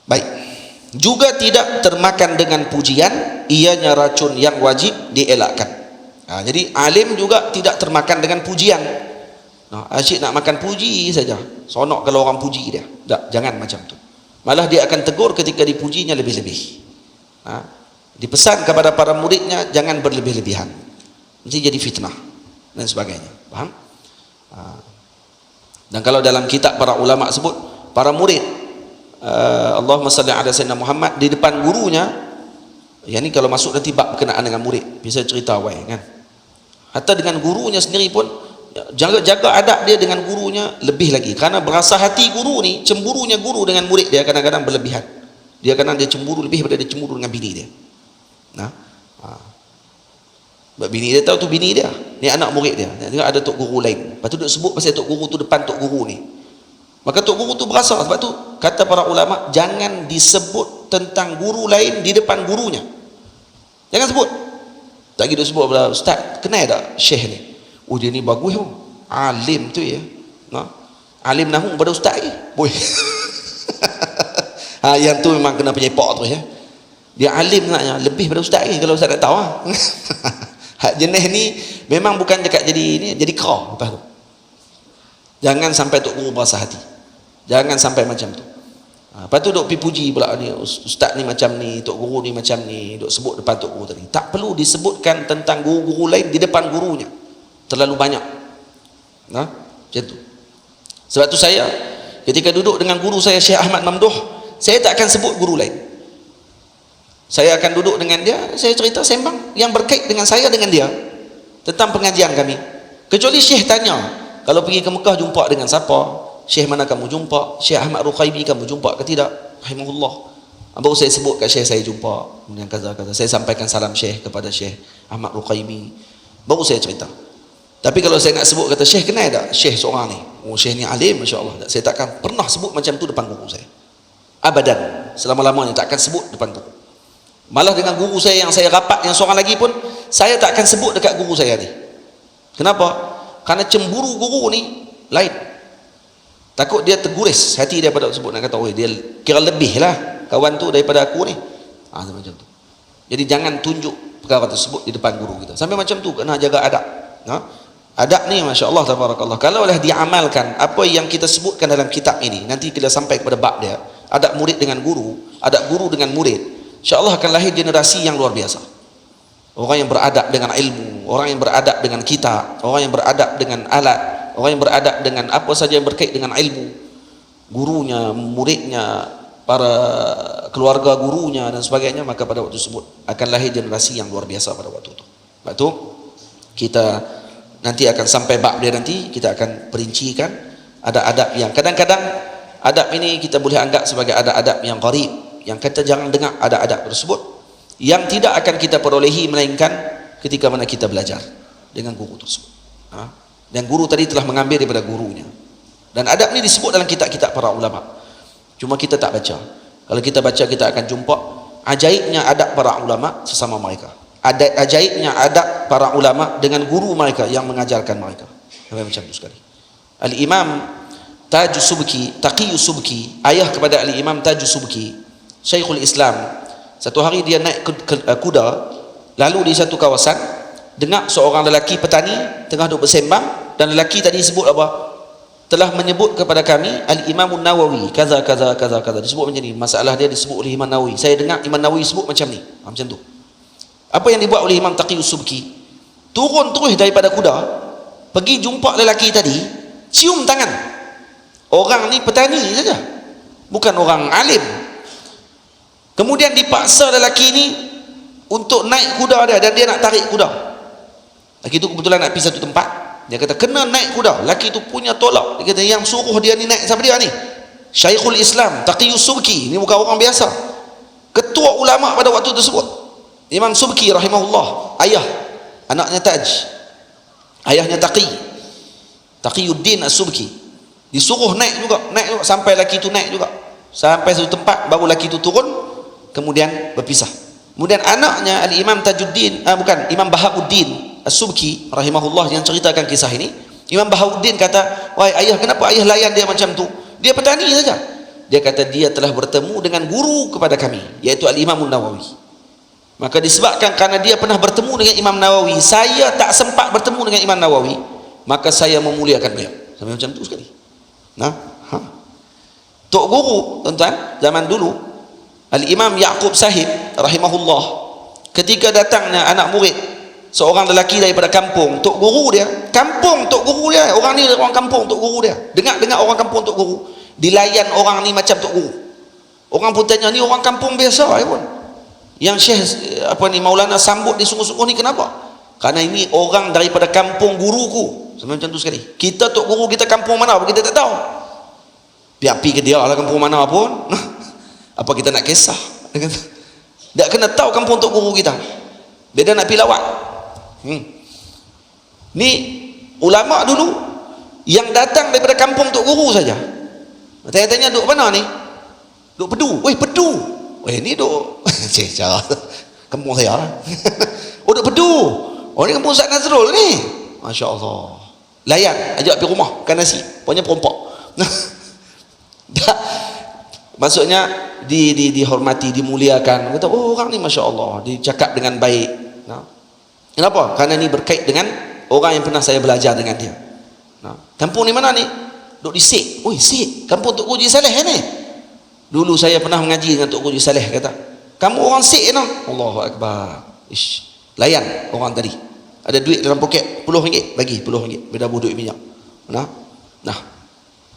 Baik. Juga tidak termakan dengan pujian, ianya racun yang wajib dielakkan. Jadi alim juga tidak termakan dengan pujian. Asyik nak makan puji saja, sonok kalau orang puji dia. Tak, jangan macam tu. Malah dia akan tegur ketika dipujinya lebih-lebih. Dipesan kepada para muridnya jangan berlebih-lebihan, nanti jadi fitnah dan sebagainya. Faham? Dan kalau dalam kitab para ulama sebut, para murid Allahumma salli ala sayyidina Muhammad di depan gurunya, yang ni kalau masuk nanti bab berkenaan dengan murid, bisa cerita wai kan. Hatta dengan gurunya sendiri pun jaga adab dia dengan gurunya lebih lagi, karena berasa hati guru ni, cemburunya guru dengan murid dia kadang-kadang berlebihan. Dia kadang dia cemburu lebih daripada dia cemburu dengan bini dia. Sebab bini dia tahu tu bini dia, ni anak murid dia. Tengok ada tok guru lain, lepas tu dia sebut pasal tok guru tu depan tok guru ni, maka tok guru tu berasa. Sebab tu kata para ulama, jangan disebut tentang guru lain di depan gurunya, jangan sebut. Tak kira sebut pula, ustaz kenal tak syekh ni, oh dia ni bagus tu, alim tu ya, alim nahu pada ustaz lagi boy. Yang tu memang kena penyepok tu ya, dia alim naknya lebih pada ustaz lagi kalau ustaz nak tahu. Hak jenis ni memang bukan dekat jadi ni, jadi kau lepas tu. Jangan sampai tok guru berasa hati, jangan sampai macam tu. Lepas tu duk pi puji pula ni, ustaz ni macam ni, tok guru ni macam ni, duk sebut depan tok guru tadi. Tak perlu disebutkan tentang guru-guru lain di depan gurunya, terlalu banyak. Macam tu. Sebab tu saya ketika duduk dengan guru saya Syekh Ahmad Mamduh, saya tak akan sebut guru lain. Saya akan duduk dengan dia, saya cerita sembang yang berkait dengan saya dengan dia tentang pengajian kami. Kecuali Syekh tanya, kalau pergi ke Mekah jumpa dengan siapa, Syekh mana kamu jumpa, Syekh Ahmad Ruqaibi kamu jumpa ke tidak, rahimahullah. Baru saya sebut kat Syekh saya jumpa, kemudian kata-kata saya sampaikan salam Syekh kepada Syekh Ahmad Ruqaibi, baru saya cerita. Tapi kalau saya nak sebut kata Syekh kenal tak Syekh seorang ni, oh Syekh ni alim masya-Allah, saya takkan pernah sebut macam tu depan guru saya. Abadan, selama-lamanya tak akan sebut depan guru. Malah dengan guru saya yang saya rapat yang seorang lagi pun, saya tak akan sebut dekat guru saya ni. Kenapa? Karena cemburu guru ni lain. Takut dia terguris hati dia pada sebut, nak kata oh dia kira lebih lah kawan tu daripada aku ni. Macam tu. Jadi jangan tunjuk perkara tersebut di depan guru kita. Sampai macam tu kena jaga adab. Adab ni masya-Allah tabarakallah. Kalau lah diamalkan apa yang kita sebutkan dalam kitab ini, nanti kita sampai kepada bab dia, adab murid dengan guru, adab guru dengan murid. InsyaAllah akan lahir generasi yang luar biasa. Orang yang beradab dengan ilmu, orang yang beradab dengan kitab, orang yang beradab dengan alat, orang yang beradab dengan apa saja yang berkait dengan ilmu, gurunya, muridnya, para keluarga gurunya dan sebagainya. Maka pada waktu tersebut akan lahir generasi yang luar biasa pada waktu itu. Sebab itu kita nanti akan sampai bab dia, nanti kita akan perincikan ada adab yang kadang-kadang adab ini kita boleh anggap sebagai adab-adab yang gharib, yang kata jangan dengar adab-adab tersebut, yang tidak akan kita perolehi melainkan ketika mana kita belajar dengan guru tersebut. Dan guru tadi telah mengambil daripada gurunya. Dan adab ni disebut dalam kitab-kitab para ulama, cuma kita tak baca. Kalau kita baca, kita akan jumpa ajaibnya adab para ulama sesama mereka, ajaibnya adab para ulama dengan guru mereka yang mengajarkan mereka. Macam tu sekali. Al-Imam Tajus Subki, Taqiyus Subki, ayah kepada Al-Imam Tajus Subki, Syekhul Islam, satu hari dia naik kuda, lalu di satu kawasan dengar seorang lelaki petani tengah duduk bersembang, dan lelaki tadi sebut apa? Telah menyebut kepada kami Al-Imam Nawawi kaza kaza kaza kaza, disebut macam ni. Masalah dia disebut oleh Imam Nawawi, saya dengar Imam Nawawi sebut macam ni. Macam tu. Apa yang dibuat oleh Imam Taqiyus Subki? Turun terus daripada kuda, pergi jumpa lelaki tadi, cium tangan. Orang ni petani saja, bukan orang alim. Kemudian dipaksa lelaki ni untuk naik kuda dia, dan dia nak tarik kuda. Lelaki tu kebetulan nak pergi satu tempat, dia kata kena naik kuda. Lelaki tu punya tolak, dia kata yang suruh dia ni naik siapa dia ni? Syekhul Islam Taqiyus Subki, ni bukan orang biasa, ketua ulama pada waktu tersebut. Imam Subki rahimahullah, ayah anaknya Taj, ayahnya Taqiyuddin As-Subki, disuruh naik juga sampai lelaki tu naik juga sampai satu tempat, baru lelaki tu turun, kemudian berpisah. Kemudian anaknya Al-Imam Imam Bahauddin As-Subki rahimahullah yang ceritakan kisah ini, Imam Bahauddin kata, wahai ayah, kenapa ayah layan dia macam tu? Dia petani saja. Dia kata dia telah bertemu dengan guru kepada kami, iaitu Al-Imam Nawawi. Maka disebabkan kerana dia pernah bertemu dengan Imam Nawawi, saya tak sempat bertemu dengan Imam Nawawi, maka saya memuliakan beliau. Sampai macam tu sekali. Nah, tok guru, tuan-tuan, zaman dulu Al-Imam Yaqub Sahib rahimahullah, ketika datangnya anak murid seorang lelaki daripada kampung, tok guru dia, kampung tok guru dia, orang ni orang kampung, tok guru dia, dengar orang kampung tok guru, dilayan orang ni macam tok guru. Orang pun tanya, ni orang kampung biasa ya pun, yang Syekh Maulana sambut di sungguh-sungguh ni kenapa? Kerana ini orang daripada kampung guruku. Sampai macam tu sekali. Kita tok guru kita kampung mana apa kita tak tahu. Piapi ke dia lah kampung mana pun. Apa kita nak kisah? Tak kena tahu kampung tok guru kita. Beda nak pergi lawak. Ni ulama dulu yang datang daripada kampung tok guru saja. Tanya-tanya duk mana ni? Duk Pedu. Weh, Pedu. Weh, ni duk cara kampung saya lah. Oh, duk Pedu. Oh, ni kampung Ustaz Nazrul ni. Masya Allah. Layan, ajak pergi rumah makan nasi. Pokoknya perompak. Maksudnya dihormati, dimuliakan. Kata, oh, orang ni Masya Allah, dicakap dengan baik. Kenapa? Kerana ni berkait dengan orang yang pernah saya belajar dengan dia. Kampung ni mana ni? Duk di Sik. Oi, Sik, kampung Tok Guru Haji Saleh ni. Dulu saya pernah mengaji dengan Tok Guru Haji Saleh, kata, kamu orang Sik no? Allahu Akbar. Ish, layan orang tadi. Ada duit dalam poket, RM10, bagi RM10, beda duit minyak. Nah,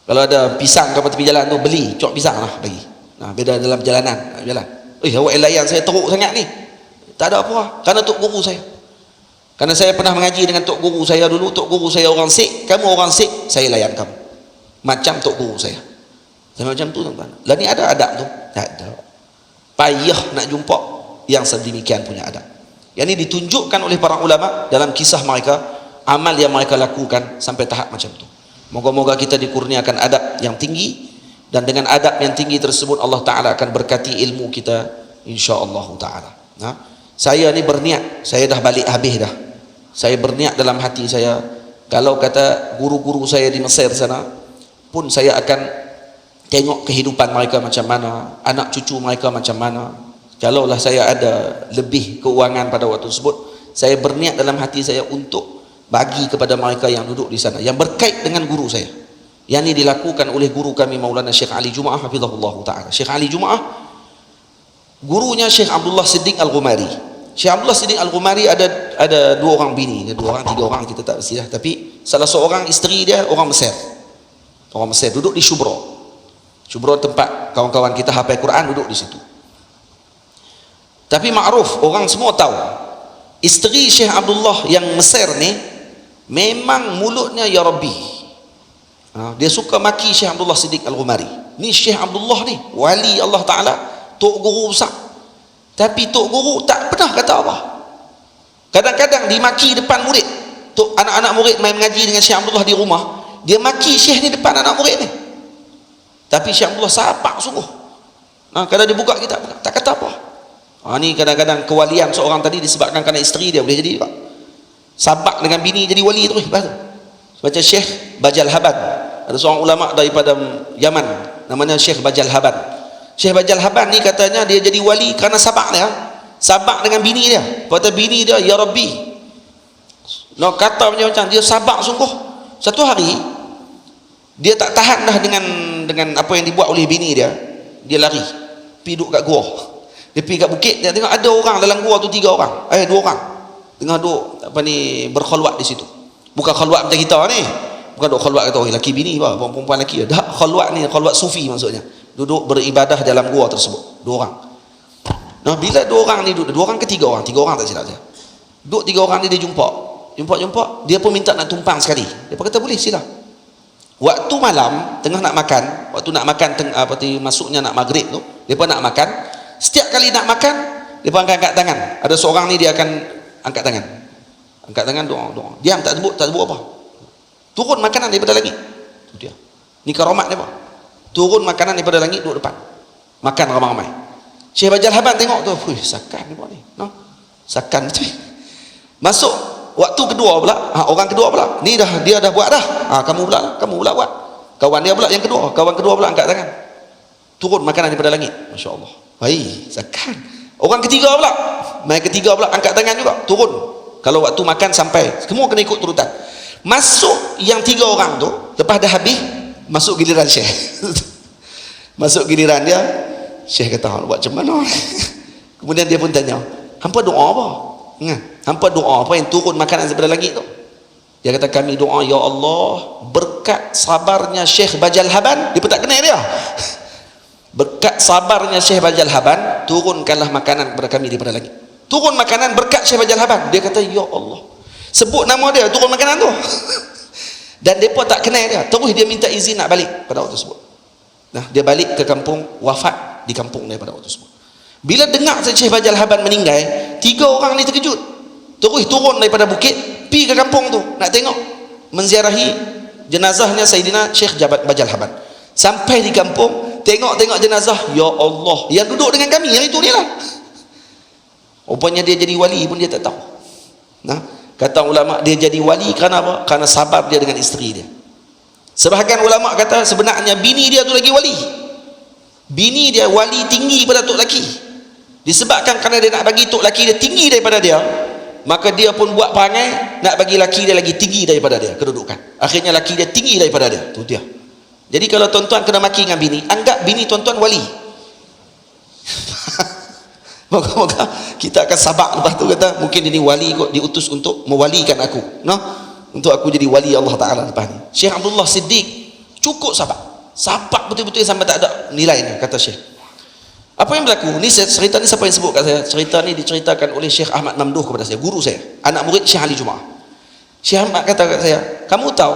kalau ada pisang ke tepi jalan tu, beli cok pisang lah, bagi. Beda dalam perjalanan, jalan. Awak layan saya teruk sangat ni. Tak ada apa, kerana Tok Guru saya. Kerana saya pernah mengaji dengan Tok Guru saya dulu. Tok Guru saya orang Sik, kamu orang Sik, saya layan kamu macam Tok Guru saya. Sama macam tu, tuan-tuan. Lah ni ada adab tu? Tak ada. Payah nak jumpa yang sedemikian punya adab. Yang ini ditunjukkan oleh para ulama dalam kisah mereka, amal yang mereka lakukan sampai tahap macam tu. Moga-moga kita dikurniakan adab yang tinggi, dan dengan adab yang tinggi tersebut Allah Ta'ala akan berkati ilmu kita insya-Allah Ta'ala. Saya ni berniat, saya dah balik habis dah. Saya berniat dalam hati saya, kalau kata guru-guru saya di Mesir sana pun, saya akan tengok kehidupan mereka macam mana, anak cucu mereka macam mana. Kalaulah saya ada lebih keuangan pada waktu tersebut, saya berniat dalam hati saya untuk bagi kepada mereka yang duduk di sana, yang berkait dengan guru saya. Yang ini dilakukan oleh guru kami Maulana Syekh Ali Jumaah hafizahullah ta'ala. Syekh Ali Jumaah, gurunya Syekh Abdullah Siddiq Al-Ghumari. Syekh Abdullah Siddiq Al-Ghumari ada dua orang bini, dua orang, tiga orang, kita tak pastilah, tapi salah seorang isteri dia orang Mesir. Orang Mesir, duduk di Shubro. Shubro tempat kawan-kawan kita hafal Quran, duduk di situ. Tapi makruf, orang semua tahu, isteri Syekh Abdullah yang Mesir ni memang mulutnya ya Rabbi. Dia suka maki Syekh Abdullah Siddiq Al-Ghumari. Ni Syekh Abdullah ni wali Allah Ta'ala, tok guru besar, tapi tok guru tak pernah kata apa. Kadang-kadang dimaki depan murid. Tok anak-anak murid main mengaji dengan Syekh Abdullah di rumah, dia maki Syekh ni depan anak murid ni, tapi Syekh Abdullah sapak sungguh. Kalau dia buka kitab, tak kata apa. Ni kadang-kadang kewalian seorang tadi disebabkan kerana isteri dia boleh jadi juga. Sabak dengan bini jadi wali terus. Macam Syekh Bajal Haban, ada seorang ulama daripada Yaman namanya Syekh Bajal Haban. Syekh Bajal Haban ni katanya dia jadi wali kerana sabak dia, sabak dengan bini dia. Kata bini dia ya Rabbi, kata macam dia sabak sungguh. Satu hari dia tak tahan dah dengan apa yang dibuat oleh bini dia, dia lari pergi duduk kat gua. Dia pergi kat bukit, dia tengok ada orang dalam gua tu, 3 orang, 2 orang tengah duduk berkhalwat di situ. Bukan khalwat macam kita ni, bukan duduk khalwat kata laki bini apa, perempuan laki. Dah khalwat ni khalwat sufi maksudnya, duduk beribadah dalam gua tersebut, 2 orang. Bila 2 orang ni duduk, 2 orang ke 3 orang, 3 orang tak silap saya, duduk 3 orang ni dia jumpa, dia pun minta nak tumpang sekali. Dia kata boleh, sila. Waktu malam tengah nak makan, masuknya nak maghrib tu, dia pun nak makan. Setiap kali nak makan, dia pun angkat tangan. Ada seorang ni dia akan angkat tangan, doa. Diam, tak sebut apa. Turun makanan daripada langit. Itu dia. Ni karamat dia, Pak. Turun makanan daripada langit, duduk depan. Makan ramai-ramai. Syekh Bajal Haban tengok tu, sakan ni, Pak ni. Sakan betul. Masuk waktu kedua pula, orang kedua pula. Ni dia dah buat dah. Kamu pula buat. Kawan dia pula yang kedua, kawan kedua pula angkat tangan. turun makanan daripada langit. Masya Allah. Baik, zakat. Orang ketiga pula, angkat tangan juga, turun. Kalau waktu makan sampai, semua kena ikut turutan. Masuk yang 3 orang tu, lepas dah habis, masuk giliran Syekh. Masuk giliran dia, Syekh kata, buat macam mana? Kemudian dia pun tanya, hampa doa apa? Hampa doa apa yang turun makanan daripada langit tu? Dia kata, kami doa, ya Allah, berkat sabarnya Syekh Bajal Haban, dia pun tak kenal dia. Berkat sabarnya Syekh Bajal Haban, turunkanlah makanan kepada kami daripada langit. Turun makanan berkat Syekh Bajal Haban. Dia kata, ya Allah, sebut nama dia, turun makanan tu. Dan mereka tak kenal dia. Terus dia minta izin nak balik pada waktu tersebut. Nah, dia balik ke kampung, wafat di kampung dia pada waktu tersebut. Bila dengar Syekh Bajal Haban meninggal, 3 orang ni terkejut. Terus turun daripada bukit, pergi ke kampung tu nak tengok, menziarahi jenazahnya Sayyidina Syekh Bajal Haban. Sampai di kampung, tengok jenazah, ya Allah, yang duduk dengan kami yang itu ni lah. Rupanya dia jadi wali pun dia tak tahu. Nah, kata ulama, dia jadi wali kerana apa? Kerana sabar dia dengan isteri dia. Sebahagian ulama kata sebenarnya bini dia tu lagi wali. Bini dia wali tinggi pada tok laki. Disebabkan kerana dia nak bagi tok laki dia tinggi daripada dia, maka dia pun buat perangai nak bagi laki dia lagi tinggi daripada dia kedudukan. Akhirnya laki dia tinggi daripada dia. Tu dia. Jadi kalau tuan-tuan kena maki dengan bini, anggap bini tuan-tuan wali. Moga-moga kita akan sabar lepas tu, kata mungkin ini wali kot, diutus untuk mewalikan aku, no? Untuk aku jadi wali Allah Ta'ala lepas ni. Syekh Abdullah Siddiq cukup sabar betul-betul sampai tak ada nilainya, kata Syekh. Apa yang berlaku ni, cerita ni siapa yang sebut kat saya? Cerita ni diceritakan oleh Syekh Ahmad Mamduh kepada saya, guru saya, anak murid Syekh Ali Jumaah. Syekh Ahmad kata kat saya, kamu tahu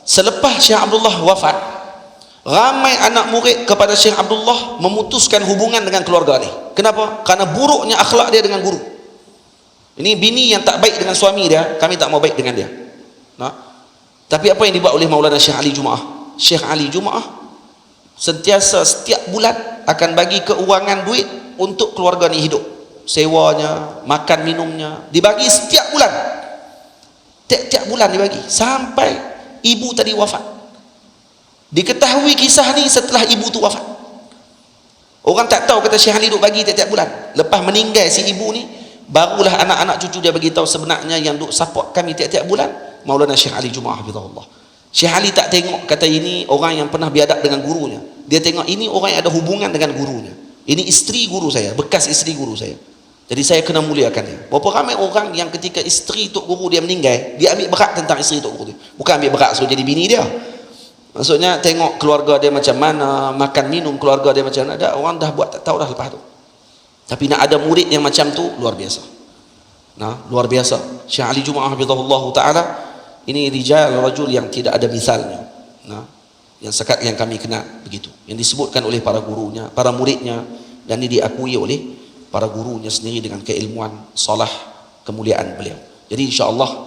selepas Syekh Abdullah wafat, ramai anak murid kepada Syekh Abdullah memutuskan hubungan dengan keluarga ni. Kenapa? Karena buruknya akhlak dia dengan guru. Ini bini yang tak baik dengan suami dia, kami tak mau baik dengan dia. Nah, tapi apa yang dibuat oleh Maulana Syekh Ali Jumaah? Syekh Ali Jumaah sentiasa setiap bulan akan bagi keuangan duit untuk keluarga ni hidup. Sewanya, makan minumnya, dibagi setiap bulan. Tiap-tiap bulan dibagi sampai ibu tadi wafat. Diketahui kisah ni setelah ibu tu wafat. Orang tak tahu, kata Syekh Ali duk bagi tiap-tiap bulan. Lepas meninggal si ibu ni, barulah anak-anak cucu dia bagi tahu sebenarnya yang duk support kami tiap-tiap bulan Maulana Syekh Ali Jumaah hafizahullah. Syekh Ali tak tengok, kata ini orang yang pernah biadab dengan gurunya. Dia tengok ini orang yang ada hubungan dengan gurunya. Ini isteri guru saya, bekas isteri guru saya. Jadi saya kena muliakan dia. Berapa ramai orang yang ketika isteri tok guru dia meninggal, dia ambil berat tentang isteri tok guru dia. Bukan ambil berat suruh jadi bini dia. Maksudnya tengok keluarga dia macam mana, makan minum keluarga dia macam mana. Ada orang dah buat tak tahu dah lepas tu. Tapi nak ada murid yang macam tu, luar biasa. Nah, luar biasa. Syekh Ali Jumaah hafizahullah taala, ini rijal rajul yang tidak ada misalnya. Nah, yang sekat yang kami kenal begitu. Yang disebutkan oleh para gurunya, para muridnya, dan ini diakui oleh para gurunya sendiri dengan keilmuan, salah, kemuliaan beliau. Jadi insya-Allah